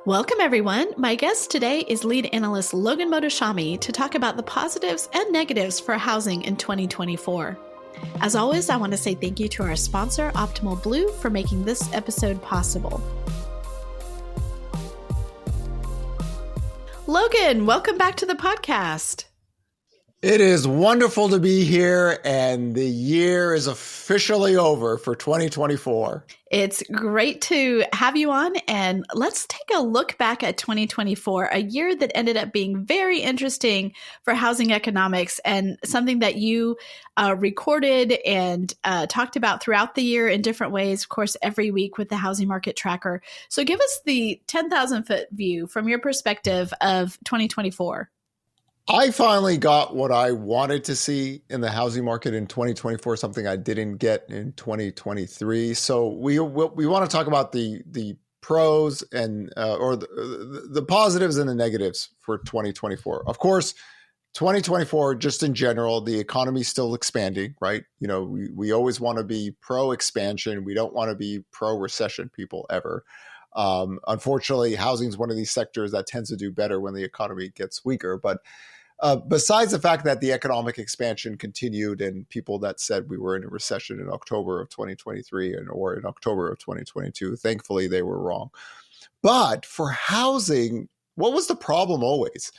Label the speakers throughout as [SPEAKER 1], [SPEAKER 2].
[SPEAKER 1] Welcome, everyone. My guest today is Lead Analyst Logan Mohtashami to talk about the positives and negatives for housing in 2024. As always, I want to say thank you to our sponsor, Optimal Blue, for making this episode possible. Logan, welcome back to the podcast.
[SPEAKER 2] It is wonderful to be here, and the year is officially over for 2024.
[SPEAKER 1] It's great to have you on, and let's take a look back at 2024, a year that ended up being very interesting for housing economics and something that you recorded and talked about throughout the year in different ways, of course, every week with the Housing Market Tracker. So give us the 10,000-foot view from your perspective of 2024.
[SPEAKER 2] I finally got what I wanted to see in the housing market in 2024, something I didn't get in 2023. So we want to talk about the pros and or the positives and the negatives for 2024. Of course, 2024, just in general, the economy is still expanding, right? You know, we always want to be pro expansion. We don't want to be pro recession people ever. Unfortunately, housing is one of these sectors that tends to do better when the economy gets weaker. But besides the fact that the economic expansion continued and people that said we were in a recession in October of 2023 or in October of 2022, thankfully they were wrong. But for housing, what was the problem always?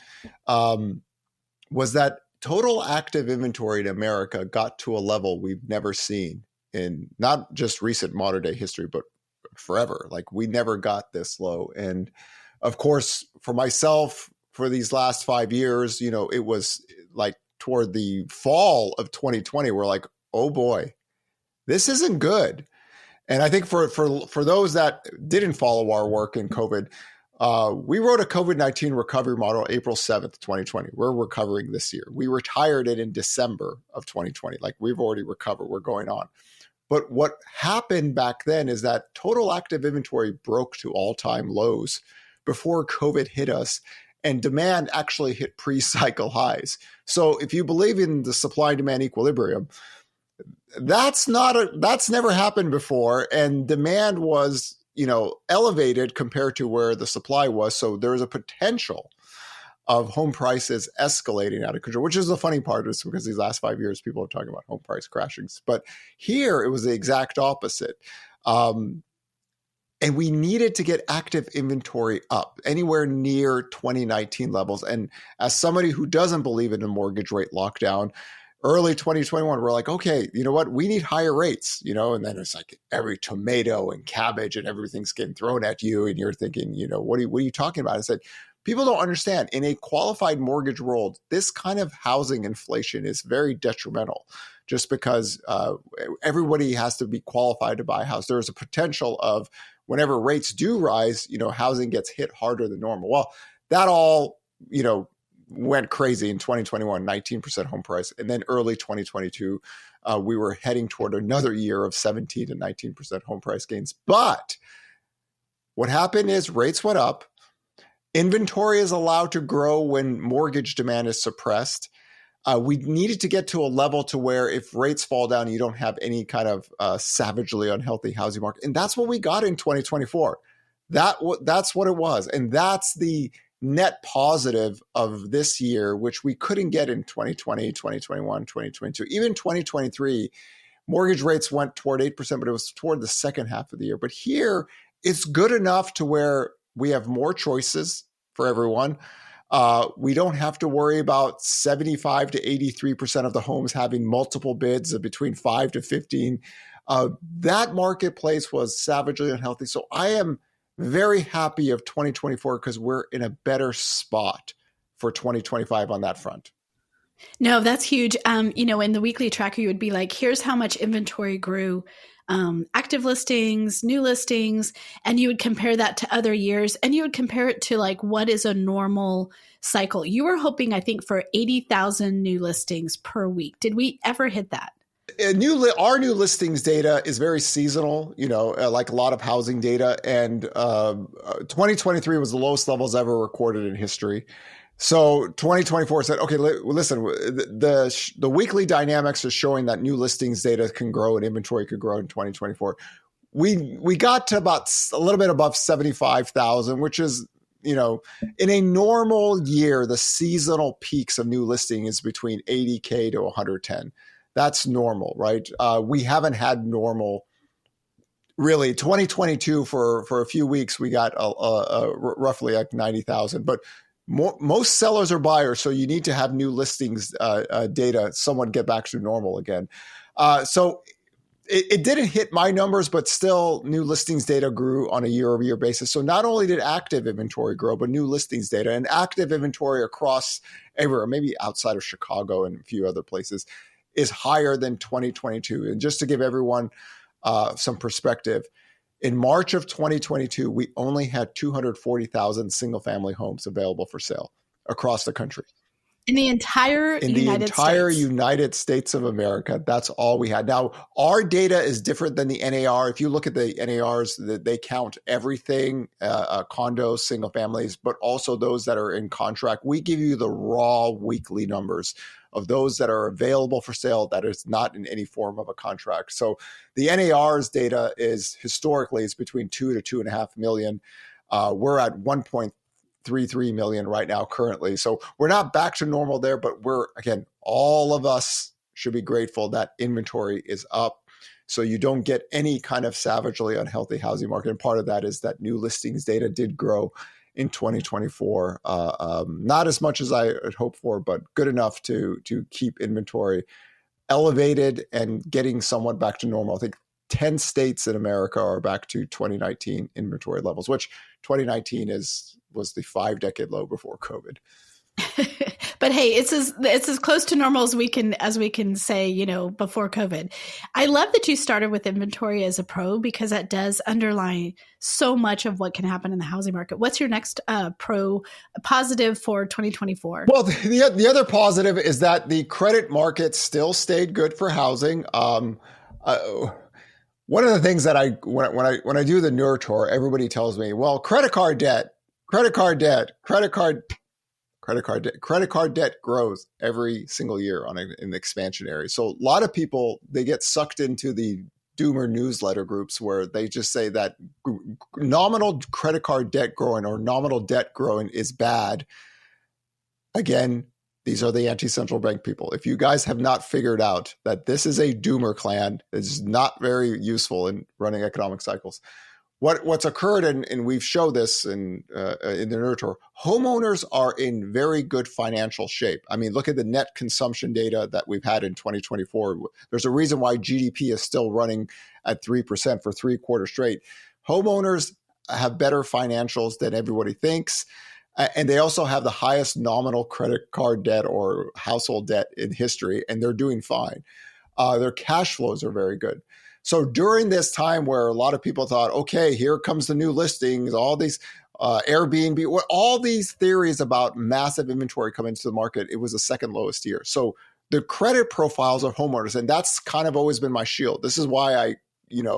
[SPEAKER 2] Was that total active inventory in America got to a level we've never seen in not just recent modern day history, but forever. Like, we never got this low. And of course, for myself, for these last 5 years, you know, it was like toward the fall of 2020, we're like, oh boy, this isn't good. And I think for those that didn't follow our work in COVID, we wrote a COVID-19 recovery model April 7th, 2020. We're recovering this year. We retired it in December of 2020. Like, we've already recovered. We're going on. But what happened back then is that total active inventory broke to all-time lows before COVID hit us, and demand actually hit pre-cycle highs. So if you believe in the supply and demand equilibrium, that's never happened before, and demand was, you know, elevated compared to where the supply was. So there's a potential of home prices escalating out of control, which is the funny part, is because these last 5 years people are talking about home price crashing. But here it was the exact opposite. And we needed to get active inventory up anywhere near 2019 levels. And as somebody who doesn't believe in a mortgage rate lockdown, early 2021, we're like, okay, you know what? We need higher rates, you know? And then it's like every tomato and cabbage and everything's getting thrown at you. And you're thinking, you know, what are you talking about? I said, people don't understand. In a qualified mortgage world, this kind of housing inflation is very detrimental, just because everybody has to be qualified to buy a house. There's a potential of, whenever rates do rise, you know, housing gets hit harder than normal. Well, that all, you know, went crazy in 2021, 19% home price. And then early 2022, we were heading toward another year of 17 to 19% home price gains. But what happened is rates went up. Inventory is allowed to grow when mortgage demand is suppressed. We needed to get to a level to where if rates fall down, you don't have any kind of savagely unhealthy housing market. And that's what we got in 2024. That's what it was. And that's the net positive of this year, which we couldn't get in 2020, 2021, 2022. Even 2023, mortgage rates went toward 8%, but it was toward the second half of the year. But here, it's good enough to where we have more choices for everyone. We don't have to worry about 75 to 83% of the homes having multiple bids of between 5 to 15. That marketplace was savagely unhealthy. So I am very happy of 2024 because we're in a better spot for 2025 on that front.
[SPEAKER 1] No, that's huge. You know, in the weekly tracker, you would be like, here's how much inventory grew, active listings, new listings, and you would compare that to other years, and you would compare it to like, what is a normal cycle? You were hoping, I think, for 80,000 new listings per week. Did we ever hit that?
[SPEAKER 2] Our new listings data is very seasonal, you know, like a lot of housing data. And 2023 was the lowest levels ever recorded in history. So 2024 said, okay, listen, the weekly dynamics is showing that new listings data can grow and inventory could grow in 2024. we got to about a little bit above 75,000, which is, you know, in a normal year, the seasonal peaks of new listing is between 80K to 110. That's normal, right? We haven't had normal. Really, 2022 for a few weeks, we got roughly like 90,000. But most sellers are buyers, so you need to have new listings data somewhat get back to normal again. So it didn't hit my numbers, but still new listings data grew on a year-over-year basis. So not only did active inventory grow, but new listings data and active inventory across everywhere, maybe outside of Chicago and a few other places, is higher than 2022. And just to give everyone some perspective, in March of 2022, we only had 240,000 single-family homes available for sale across the country.
[SPEAKER 1] In the entire
[SPEAKER 2] United States of America, that's all we had. Now, our data is different than the NAR. If you look at the NARs, they count everything, condos, single families, but also those that are in contract. We give you the raw weekly numbers of those that are available for sale that is not in any form of a contract. So the NAR's data is historically it's between 2 to 2.5 million. We're at 1.33 million right now currently. So we're not back to normal there, but we're, again, all of us should be grateful that inventory is up. So you don't get any kind of savagely unhealthy housing market. And part of that is that new listings data did grow in 2024. Not as much as I had hoped for, but good enough to keep inventory elevated and getting somewhat back to normal. I think 10 states in America are back to 2019 inventory levels, which 2019 was the 5-decade low before COVID.
[SPEAKER 1] But hey, it's as close to normal as we can say, you know, before COVID. I love that you started with inventory as a pro because that does underline so much of what can happen in the housing market. What's your next pro positive for 2024?
[SPEAKER 2] Well, the other positive is that the credit market still stayed good for housing. One of the things that when I do the NER tour, everybody tells me, well, credit card debt grows every single year in the expansion area. So a lot of people, they get sucked into the doomer newsletter groups where they just say that nominal credit card debt growing or nominal debt growing is bad. Again, these are the anti-central bank people. If you guys have not figured out that this is a doomer clan, it's not very useful in running economic cycles. What's occurred, and we've showed this in the NER tour, homeowners are in very good financial shape. I mean, look at the net consumption data that we've had in 2024. There's a reason why GDP is still running at 3% for 3 quarters straight. Homeowners have better financials than everybody thinks. And they also have the highest nominal credit card debt or household debt in history, and they're doing fine. Their cash flows are very good. So during this time where a lot of people thought, okay, here comes the new listings, all these Airbnb, all these theories about massive inventory coming into the market, it was the second lowest year. So the credit profiles of homeowners, and that's kind of always been my shield. This is why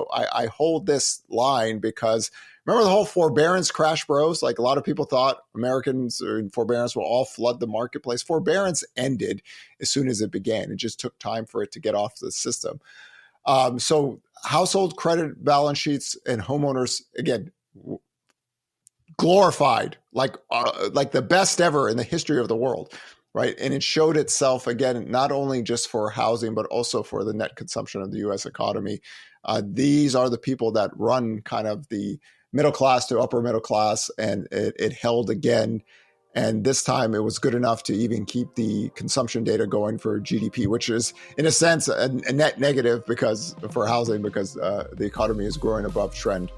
[SPEAKER 2] I hold this line, because remember the whole forbearance crash, bros? Like a lot of people thought Americans in forbearance will all flood the marketplace. Forbearance ended as soon as it began. It just took time for it to get off the system. So household credit balance sheets and homeowners, again, glorified like the best ever in the history of the world, right? And it showed itself again, not only just for housing, but also for the net consumption of the U.S. economy. These are the people that run kind of the middle class to upper middle class, and it held again. And this time it was good enough to even keep the consumption data going for GDP, which is in a sense a net negative for housing because the economy is growing above trend.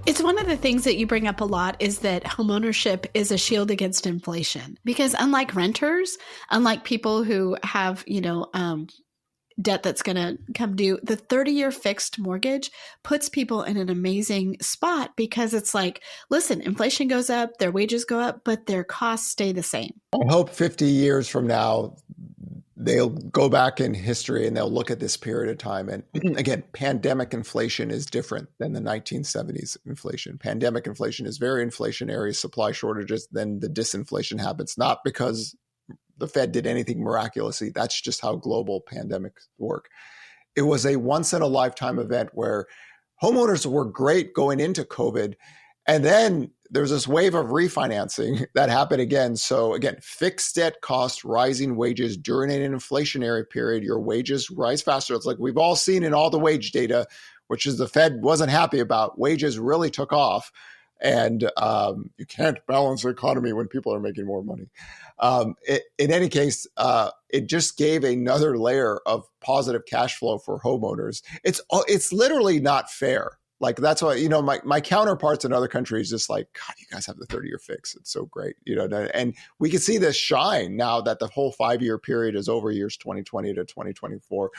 [SPEAKER 1] It's one of the things that you bring up a lot is that homeownership is a shield against inflation, because unlike renters, unlike people who have, debt that's going to come due, the 30-year fixed mortgage puts people in an amazing spot because it's like, listen, inflation goes up, their wages go up, but their costs stay the same.
[SPEAKER 2] I hope 50 years from now, they'll go back in history and they'll look at this period of time. And again, pandemic inflation is different than the 1970s inflation. Pandemic inflation is very inflationary, supply shortages, then the disinflation happens, not because the Fed did anything miraculously. That's just how global pandemics work. It was a once in a lifetime event where homeowners were great going into COVID. And then there's this wave of refinancing that happened again. So again, fixed debt cost, rising wages during an inflationary period, your wages rise faster. It's like we've all seen in all the wage data, which is the Fed wasn't happy about. Wages really took off. And you can't balance the economy when people are making more money. In any case, it just gave another layer of positive cash flow for homeowners. It's literally not fair. Like that's why, my counterparts in other countries just like, God, you guys have the 30-year fix. It's so great. And we can see this shine now that the whole 5-year period is over, years 2020 to 2024.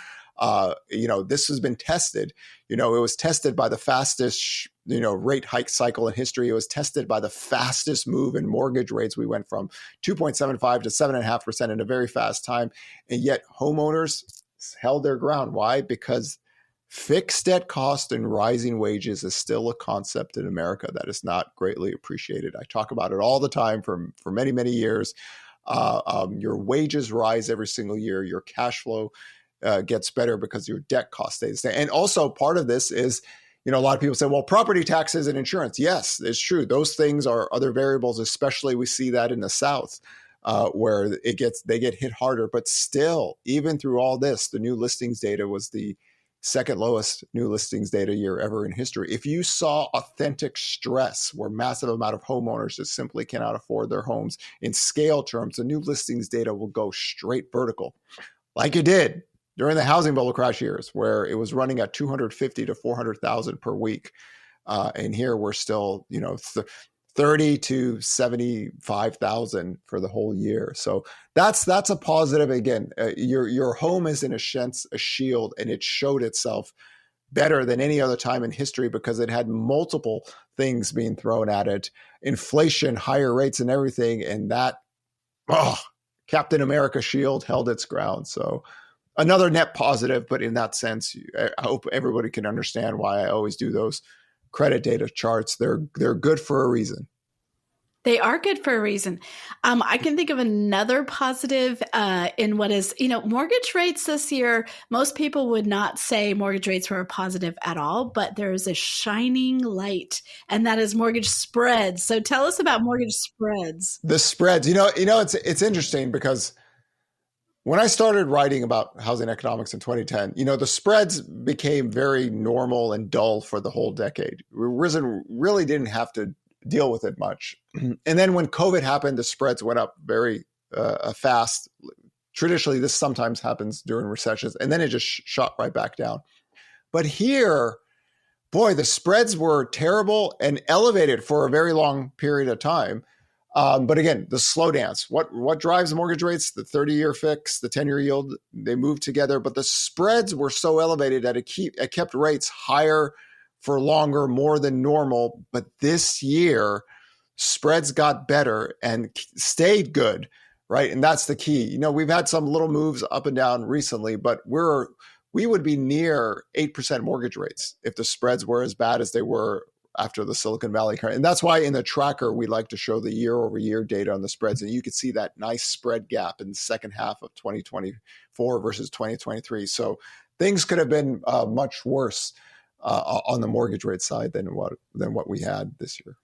[SPEAKER 2] This has been tested. It was tested by the fastest, rate hike cycle in history. It was tested by the fastest move in mortgage rates. We went from 2.75 to 7.5% in a very fast time. And yet homeowners held their ground. Why? Because fixed debt cost and rising wages is still a concept in America that is not greatly appreciated. I talk about it all the time for many, many years. Your wages rise every single year. Your cash flow gets better because your debt cost stays there. And also part of this is, a lot of people say, well, property taxes and insurance. Yes, it's true. Those things are other variables, especially we see that in the South. Where they get hit harder, but still, even through all this, the new listings data was the second lowest new listings data year ever in history. If you saw authentic stress where massive amount of homeowners just simply cannot afford their homes in scale terms, the new listings data will go straight vertical, like it did during the housing bubble crash years, where it was running at 250 to 400,000 per week. And here we're still, 30 to 75,000 for the whole year. So that's a positive. Again, your home is in a sense a shield, and it showed itself better than any other time in history because it had multiple things being thrown at it, inflation, higher rates, and everything. And that Captain America shield held its ground. So another net positive, but in that sense, I hope everybody can understand why I always do those credit data charts. They're good for a reason.
[SPEAKER 1] They are good for a reason. I can think of another positive in what is, mortgage rates this year. Most people would not say mortgage rates were a positive at all, but there is a shining light, and that is mortgage spreads. So tell us about mortgage spreads.
[SPEAKER 2] The spreads, it's interesting because when I started writing about housing economics in 2010, the spreads became very normal and dull for the whole decade. We really didn't have to deal with it much. And then when COVID happened, the spreads went up very fast. Traditionally, this sometimes happens during recessions, and then it just shot right back down. But here, boy, the spreads were terrible and elevated for a very long period of time. But again, the slow dance, what drives mortgage rates? The 30-year fix, the 10-year yield, they moved together, but the spreads were so elevated that it kept rates higher for longer, more than normal. But this year, spreads got better and stayed good, right? And that's the key. We've had some little moves up and down recently, but we would be near 8% mortgage rates if the spreads were as bad as they were after the Silicon Valley crash. And that's why in the tracker, we like to show the year over year data on the spreads. And you could see that nice spread gap in the second half of 2024 versus 2023. So things could have been much worse on the mortgage rate side than what we had this year.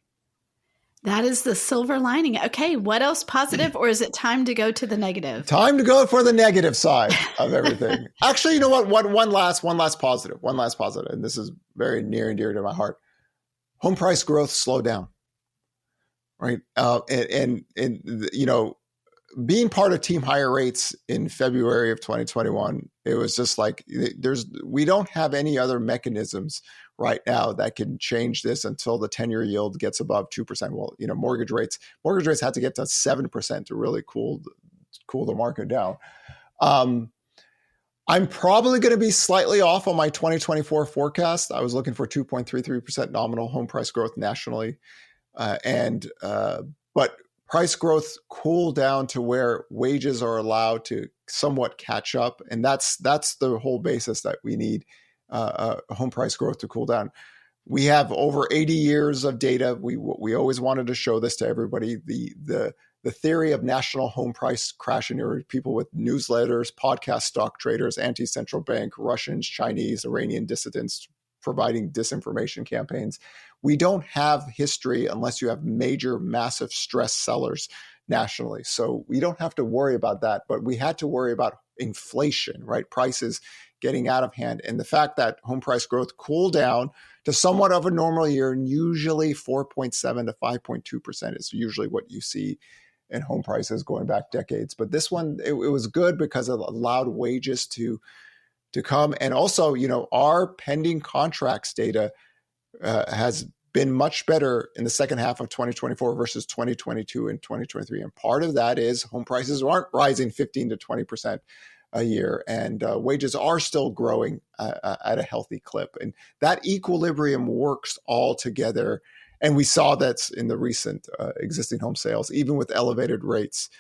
[SPEAKER 1] That is the silver lining. Okay, what else positive, or is it time to go to the negative?
[SPEAKER 2] Time to go for the negative side of everything. Actually, you know what? One last positive, and this is very near and dear to my heart. Home price growth slowed down, right? And being part of Team Higher Rates in February of 2021, it was just like we don't have any other mechanisms right now that can change this until the 10-year yield gets above 2%. Well, mortgage rates had to get to 7% to really cool the market down. I'm probably going to be slightly off on my 2024 forecast. I was looking for 2.33% nominal home price growth nationally. But price growth cooled down to where wages are allowed to somewhat catch up. And that's the whole basis that we need home price growth to cool down. We have over 80 years of data. We always wanted to show this to everybody. The the theory of national home price crash, and there are people with newsletters, podcast stock traders, anti-central bank, Russians, Chinese, Iranian dissidents providing disinformation campaigns. We don't have history unless you have major, massive stress sellers nationally. So we don't have to worry about that, but we had to worry about inflation, right? Prices getting out of hand. And the fact that home price growth cooled down to somewhat of a normal year, and usually 4.7 to 5.2% is usually what you see in home prices going back decades. But this one, it was good because it allowed wages to come. And also, our pending contracts data has been much better in the second half of 2024 versus 2022 and 2023. And part of that is home prices aren't rising 15 to 20% a year, and wages are still growing at a healthy clip. And that equilibrium works all together. And we saw that in the recent existing home sales. Even with elevated rates,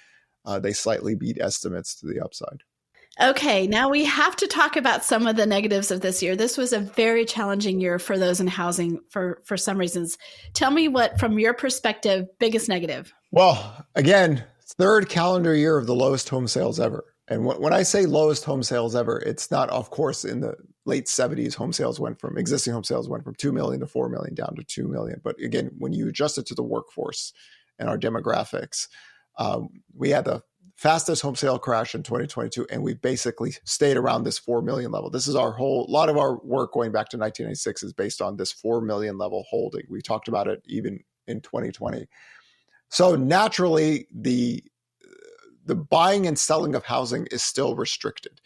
[SPEAKER 2] they slightly beat estimates to the upside.
[SPEAKER 1] Okay, now we have to talk about some of the negatives of this year. This was a very challenging year for those in housing for some reasons. Tell me what, from your perspective, biggest negative? Well,
[SPEAKER 2] again, third calendar year of the lowest home sales ever. And when I say lowest home sales ever, it's not, of course, in the late 70s, existing home sales went from 2 million to 4 million down to 2 million. But again, when you adjust it to the workforce and our demographics, we had the fastest home sale crash in 2022, and we basically stayed around this 4 million level. This is a lot of our work going back to 1996 is based on this 4 million level holding. We talked about it even in 2020. So naturally, the buying and selling of housing is still restricted.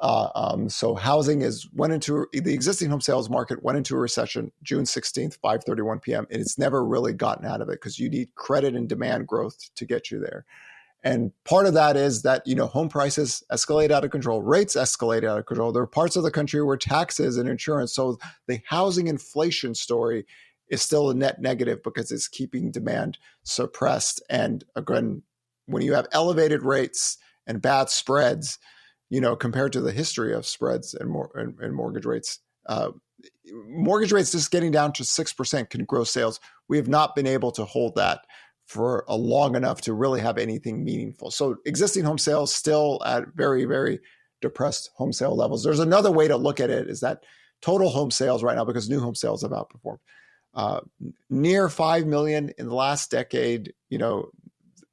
[SPEAKER 2] So housing the existing home sales market went into a recession June 16th, 5:31 p.m. And it's never really gotten out of it because you need credit and demand growth to get you there. And part of that is that, home prices escalate out of control, rates escalate out of control. There are parts of the country where taxes and insurance, so the housing inflation story is still a net negative because it's keeping demand suppressed. And again, when you have elevated rates and bad spreads, compared to the history of spreads and mortgage rates, mortgage rates just getting down to 6% can grow sales. We have not been able to hold that for a long enough to really have anything meaningful. So existing home sales still at very, very depressed home sale levels. There's another way to look at it is that total home sales right now, because new home sales have outperformed, near 5 million in the last decade.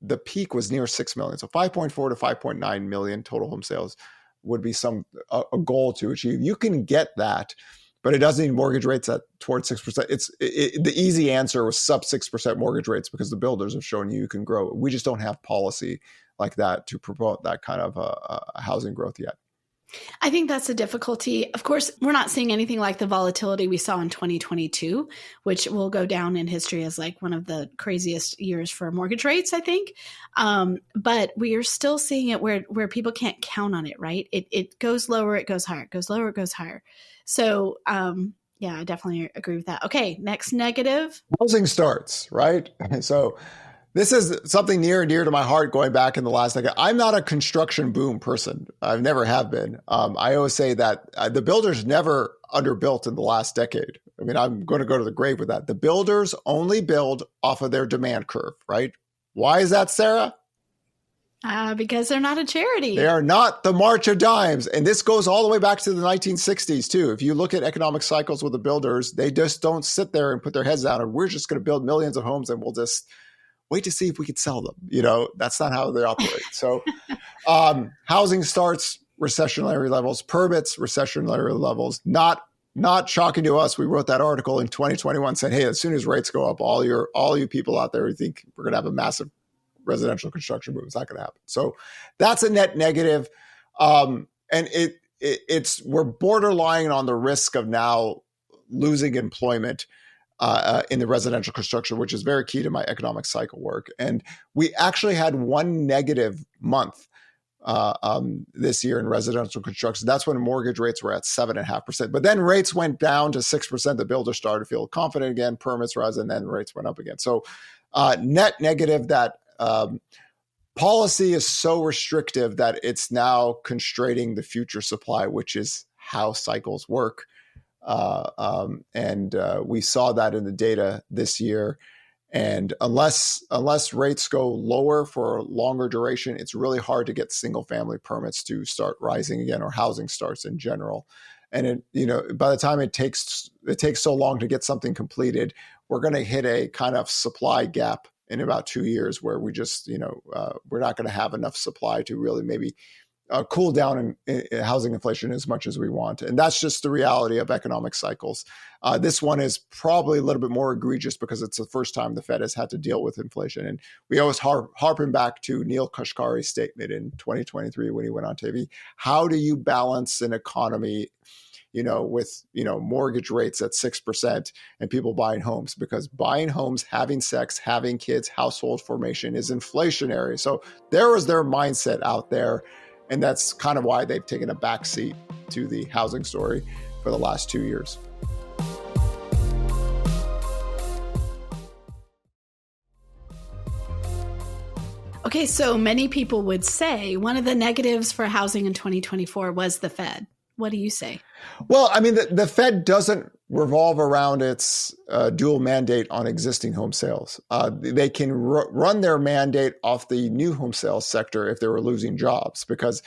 [SPEAKER 2] The peak was near 6 million. So 5.4 to 5.9 million total home sales would be a goal to achieve. You can get that, but it doesn't need mortgage rates at towards 6%. The easy answer was sub 6% mortgage rates because the builders have shown you can grow. We just don't have policy like that to promote that kind of housing growth yet.
[SPEAKER 1] I think that's a difficulty. Of course, we're not seeing anything like the volatility we saw in 2022, which will go down in history as like one of the craziest years for mortgage rates, I think. But we are still seeing it where people can't count on it, right? It goes lower, it goes higher, it goes lower, it goes higher. So, yeah, I definitely agree with that. Okay, next negative.
[SPEAKER 2] Housing starts, right? So this is something near and dear to my heart going back in the last decade. I'm not a construction boom person. I've never have been. I always say that the builders never underbuilt in the last decade. I mean, I'm going to go to the grave with that. The builders only build off of their demand curve, right? Why is that, Sarah?
[SPEAKER 1] Because they're not a charity.
[SPEAKER 2] They are not the March of Dimes. And this goes all the way back to the 1960s, too. If you look at economic cycles with the builders, they just don't sit there and put their heads down and we're just going to build millions of homes and we'll just wait to see if we could sell them. That's not how they operate. So housing starts, recessionary levels, permits, recessionary levels, not shocking to us. We wrote that article in 2021 saying, hey, as soon as rates go up, all you people out there who think we're going to have a massive residential construction boom, it's not going to happen. So that's a net negative. And we're borderline on the risk of now losing employment in the residential construction, which is very key to my economic cycle work. And we actually had one negative month this year in residential construction. That's when mortgage rates were at 7.5%. But then rates went down to 6%. The builders started to feel confident again, permits rise, and then rates went up again. So net negative that policy is so restrictive that it's now constraining the future supply, which is how cycles work. And we saw that in the data this year. And unless rates go lower for a longer duration, it's really hard to get single family permits to start rising again, or housing starts in general. And by the time it takes so long to get something completed, we're going to hit a kind of supply gap in about 2 years where we just we're not going to have enough supply to really maybe cool down in housing inflation as much as we want. And that's just the reality of economic cycles. This one is probably a little bit more egregious because it's the first time the Fed has had to deal with inflation. And we always harping back to Neil Kashkari's statement in 2023 when he went on TV. How do you balance an economy with mortgage rates at 6% and people buying homes? Because buying homes, having sex, having kids, household formation is inflationary. So there was their mindset out there. And that's kind of why they've taken a backseat to the housing story for the last 2 years.
[SPEAKER 1] Okay, so many people would say one of the negatives for housing in 2024 was the Fed. What do you say?
[SPEAKER 2] Well, I mean, the Fed doesn't revolve around its dual mandate on existing home sales. They can run their mandate off the new home sales sector if they were losing jobs, because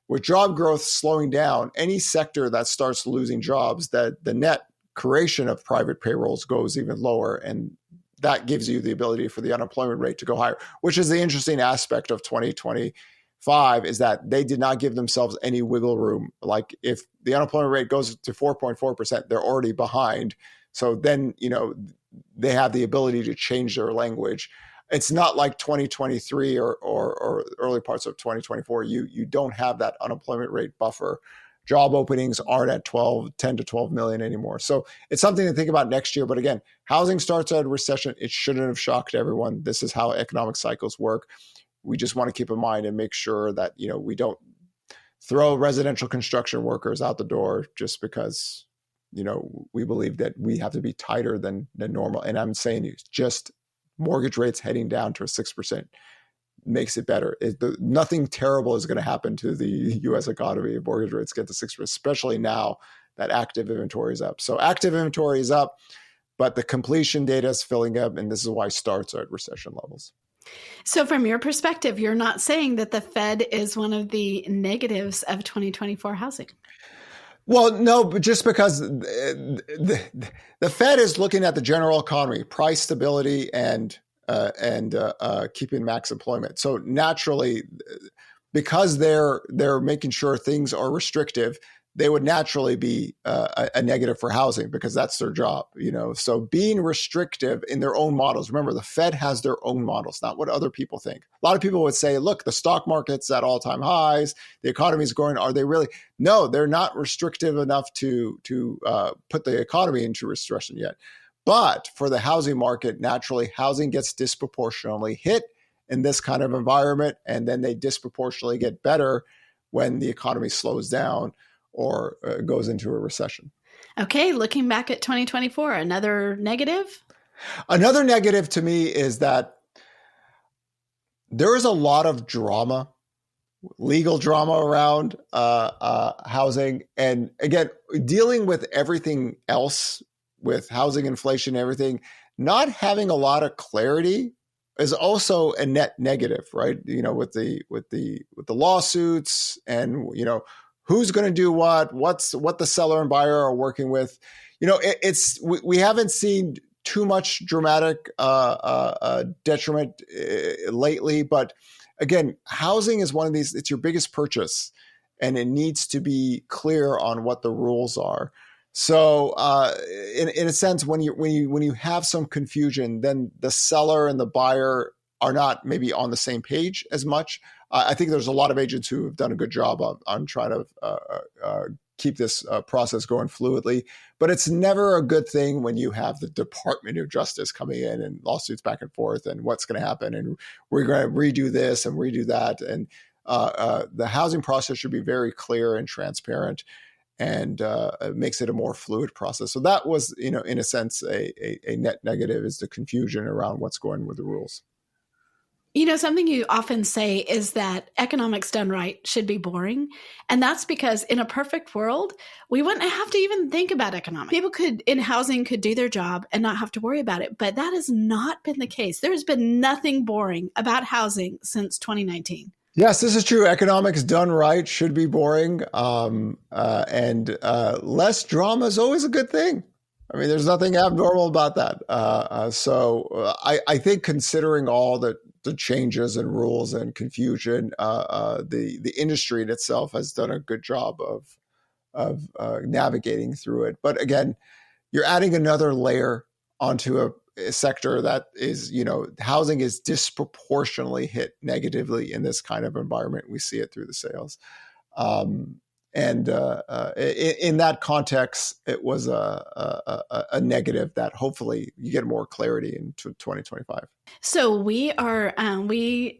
[SPEAKER 2] with job growth slowing down, any sector that starts losing jobs, that the net creation of private payrolls goes even lower. And that gives you the ability for the unemployment rate to go higher, which is the interesting aspect of 2025, is that they did not give themselves any wiggle room. Like if the unemployment rate goes to 4.4%, they're already behind. So then, they have the ability to change their language. It's not like 2023 or early parts of 2024. You don't have that unemployment rate buffer. Job openings aren't at 10 to 12 million anymore. So it's something to think about next year. But again, housing starts out a recession. It shouldn't have shocked everyone. This is how economic cycles work. We just want to keep in mind and make sure that, we don't throw residential construction workers out the door just because, we believe that we have to be tighter than normal. And I'm saying just mortgage rates heading down to a 6% makes it better. Nothing terrible is going to happen to the U.S. economy if mortgage rates get to 6%, especially now that active inventory is up. So active inventory is up, but the completion data is filling up, and this is why starts are at recession levels.
[SPEAKER 1] So from your perspective, you're not saying that the Fed is one of the negatives of 2024 housing?
[SPEAKER 2] Well, no, but just because the Fed is looking at the general economy, price stability, and keeping max employment. So naturally, because they're making sure things are restrictive, they would naturally be a negative for housing because that's their job, So being restrictive in their own models. Remember, the Fed has their own models, not what other people think. A lot of people would say, look, the stock market's at all-time highs, the economy's growing. Are they really? No, they're not restrictive enough to put the economy into recession yet. But for the housing market, naturally, housing gets disproportionately hit in this kind of environment, and then they disproportionately get better when the economy slows down or goes into a recession.
[SPEAKER 1] Okay, looking back at 2024, another negative?
[SPEAKER 2] Another negative to me is that there is a lot of drama, legal drama around housing. And again, dealing with everything else, with housing inflation, everything, not having a lot of clarity is also a net negative, right? With the lawsuits and, who's going to do what the seller and buyer are working with. We haven't seen too much dramatic detriment lately, but again, housing is one of these, it's your biggest purchase and it needs to be clear on what the rules are. So in a sense, when you have some confusion, then the seller and the buyer are not maybe on the same page as much. I think there's a lot of agents who have done a good job on trying to keep this process going fluidly. But it's never a good thing when you have the Department of Justice coming in and lawsuits back and forth and what's going to happen. And we're going to redo this and redo that. And the housing process should be very clear and transparent, and it makes it a more fluid process. So that was, in a sense, a net negative, is the confusion around what's going with the rules.
[SPEAKER 1] Something you often say is that economics done right should be boring. And that's because in a perfect world, we wouldn't have to even think about economics. People in housing could do their job and not have to worry about it. But that has not been the case. There's been nothing boring about housing since 2019.
[SPEAKER 2] Yes, this is true. Economics done right should be boring. And less drama is always a good thing. I mean, there's nothing abnormal about that. So I think considering all the changes and rules and confusion, the industry in itself has done a good job of navigating through it. But again, you're adding another layer onto a sector that is, housing is disproportionately hit negatively in this kind of environment. We see it through the sales. And in that context, it was a negative that hopefully you get more clarity in 2025.
[SPEAKER 1] So we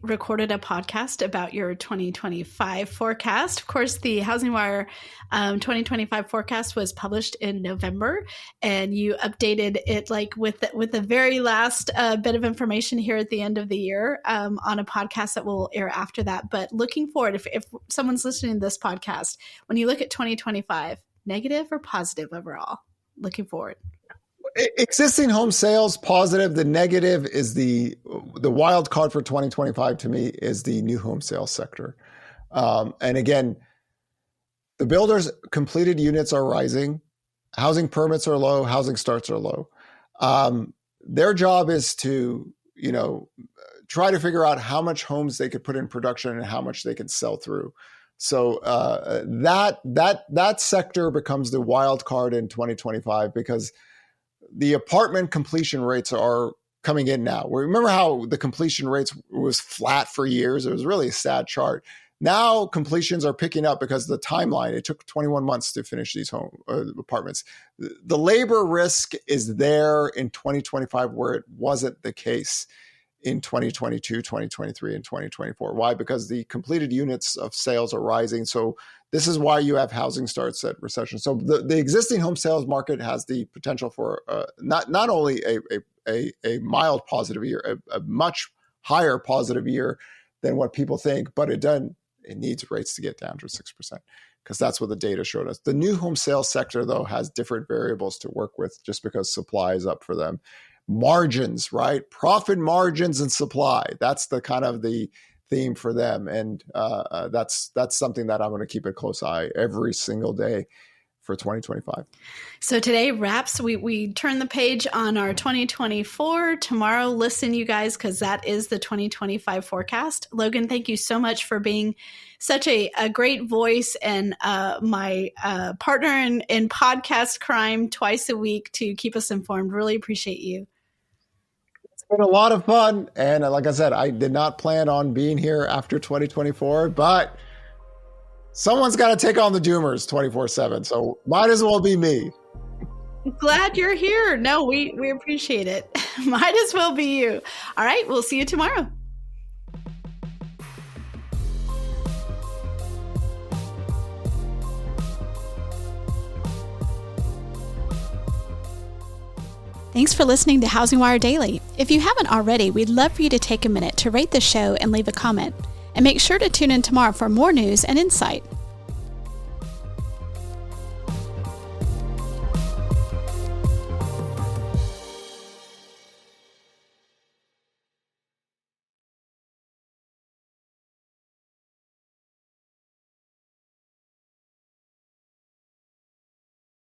[SPEAKER 1] recorded a podcast about your 2025 forecast. Of course, the HousingWire 2025 forecast was published in November, and you updated it with the very last bit of information here at the end of the year on a podcast that will air after that. But looking forward, if someone's listening to this podcast, when you look at 2025, negative or positive overall, looking forward?
[SPEAKER 2] Existing home sales, positive. The negative is the wild card for 2025 to me is the new home sales sector. And again, the builders' completed units are rising. Housing permits are low. Housing starts are low. Their job is to, try to figure out how much homes they could put in production and how much they can sell through. So that sector becomes the wild card in 2025 because the apartment completion rates are coming in now. Remember how the completion rates was flat for years? It was really a sad chart. Now completions are picking up because the timeline, it took 21 months to finish these apartments. The labor risk is there in 2025 where it wasn't the case in 2022, 2023, and 2024. Why? Because the completed units of sales are rising. So this is why you have housing starts at recession. So the existing home sales market has the potential for not only a mild positive year, a much higher positive year than what people think, but it needs rates to get down to 6% because that's what the data showed us. The new home sales sector, though, has different variables to work with just because supply is up for them. Margins, right? Profit margins and supply. That's the kind of the theme for them. And that's something that I'm going to keep a close eye every single day for 2025.
[SPEAKER 1] So today wraps, we turn the page on our 2024. Tomorrow, listen, you guys, because that is the 2025 forecast. Logan, thank you so much for being such a great voice and my partner in podcast crime twice a week to keep us informed. Really appreciate you.
[SPEAKER 2] It's been a lot of fun. And like I said, I did not plan on being here after 2024, but someone's got to take on the doomers 24/7. So might as well be me.
[SPEAKER 1] Glad you're here. No, we appreciate it. Might as well be you. All right. We'll see you tomorrow. Thanks for listening to HousingWire Daily. If you haven't already, we'd love for you to take a minute to rate the show and leave a comment. And make sure to tune in tomorrow for more news and insight.